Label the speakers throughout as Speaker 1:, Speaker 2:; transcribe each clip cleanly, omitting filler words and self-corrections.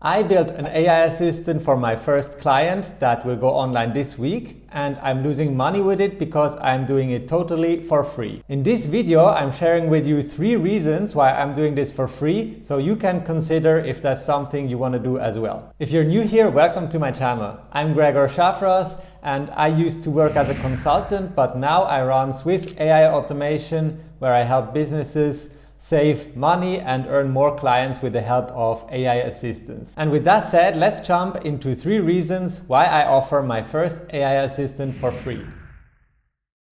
Speaker 1: I built an AI assistant for my first client that will go online this week, and I'm losing money with it because I'm doing it totally for free. In this video, I'm sharing with you 3 reasons why I'm doing this for free, so you can consider if that's something you want to do as well. If you're new here, welcome to my channel. I'm Gregor Schafroth, and I used to work as a consultant, but now I run Swiss AI Automation, where I help businesses save money and earn more clients with the help of AI assistants. And with that said, let's jump into 3 reasons why I offer my first AI assistant for free.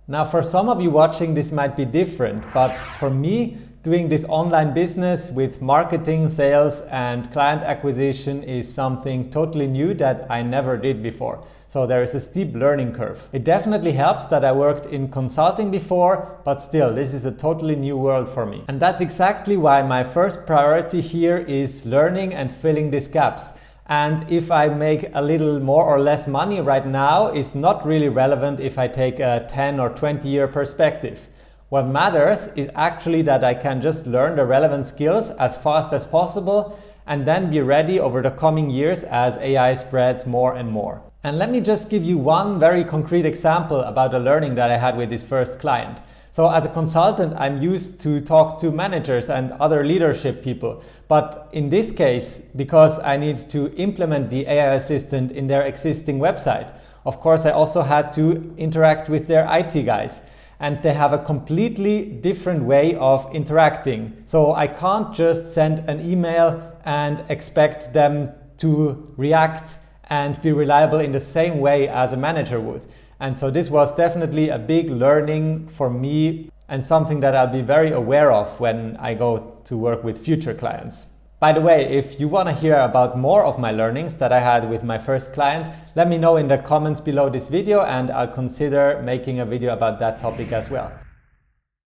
Speaker 1: Now, for some of you watching, this might be different, but for me, doing this online business with marketing, sales, and client acquisition is something totally new that I never did before. So there is a steep learning curve. It definitely helps that I worked in consulting before, but still, this is a totally new world for me. And that's exactly why my first priority here is learning and filling these gaps. And if I make a little more or less money right now is not really relevant if I take a 10 or 20 year perspective. What matters is actually that I can just learn the relevant skills as fast as possible and then be ready over the coming years as AI spreads more and more. And let me just give you one very concrete example about the learning that I had with this first client. So as a consultant, I'm used to talk to managers and other leadership people. But in this case, because I need to implement the AI assistant in their existing website, of course, I also had to interact with their IT guys. And they have a completely different way of interacting. So I can't just send an email and expect them to react and be reliable in the same way as a manager would. And so this was definitely a big learning for me and something that I'll be very aware of when I go to work with future clients. By the way, if you want to hear about more of my learnings that I had with my first client, let me know in the comments below this video and I'll consider making a video about that topic as well.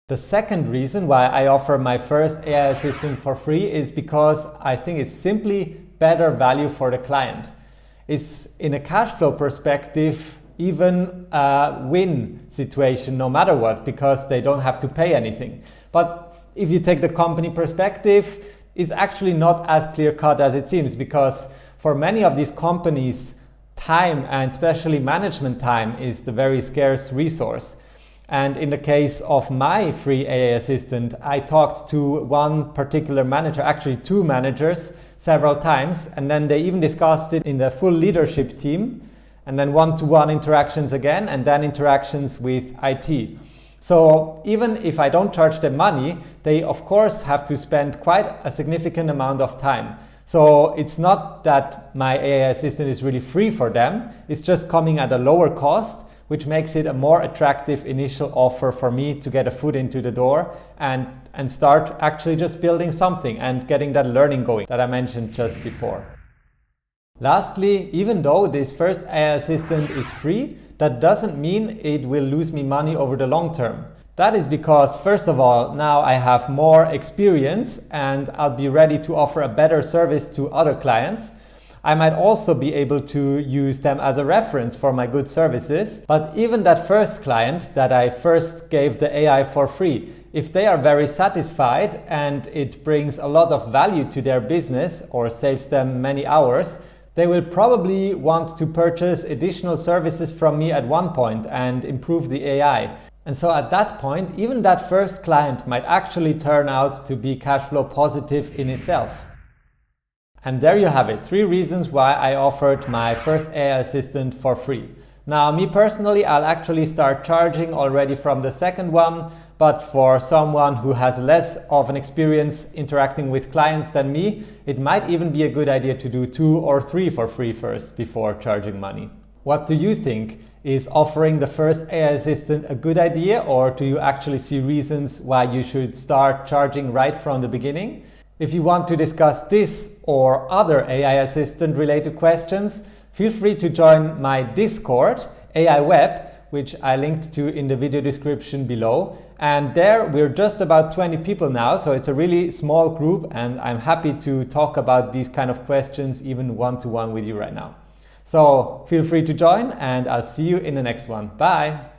Speaker 1: The second reason why I offer my first AI assistant for free is because I think it's simply better value for the client. It's, in a cash flow perspective, even a win situation no matter what, because they don't have to pay anything. But if you take the company perspective, it's actually not as clear-cut as it seems, because for many of these companies, time and especially management time is the very scarce resource. And in the case of my free AI assistant, I talked to one particular manager, actually 2 managers, several times, and then they even discussed it in the full leadership team, and then one-to-one interactions again, and then interactions with IT. So even if I don't charge them money, they of course have to spend quite a significant amount of time. So it's not that my AI assistant is really free for them, it's just coming at a lower cost, which makes it a more attractive initial offer for me to get a foot into the door and start actually just building something and getting that learning going that I mentioned just before. Lastly, even though this first AI assistant is free, that doesn't mean it will lose me money over the long term. That is because, first of all, now I have more experience and I'll be ready to offer a better service to other clients. I might also be able to use them as a reference for my good services. But even that first client that I first gave the AI for free, if they are very satisfied and it brings a lot of value to their business or saves them many hours, they will probably want to purchase additional services from me at one point and improve the AI. And so at that point, even that first client might actually turn out to be cash flow positive in itself. And there you have it, 3 reasons why I offered my first AI assistant for free. Now, me personally, I'll actually start charging already from the second one, but for someone who has less of an experience interacting with clients than me, it might even be a good idea to do 2 or 3 for free first before charging money. What do you think? Is offering the first AI assistant a good idea, or do you actually see reasons why you should start charging right from the beginning? If you want to discuss this or other AI assistant related questions, feel free to join my Discord, AI Web, which I linked to in the video description below. And there we're just about 20 people now, so it's a really small group and I'm happy to talk about these kind of questions even one-to-one with you right now. So feel free to join and I'll see you in the next one. Bye!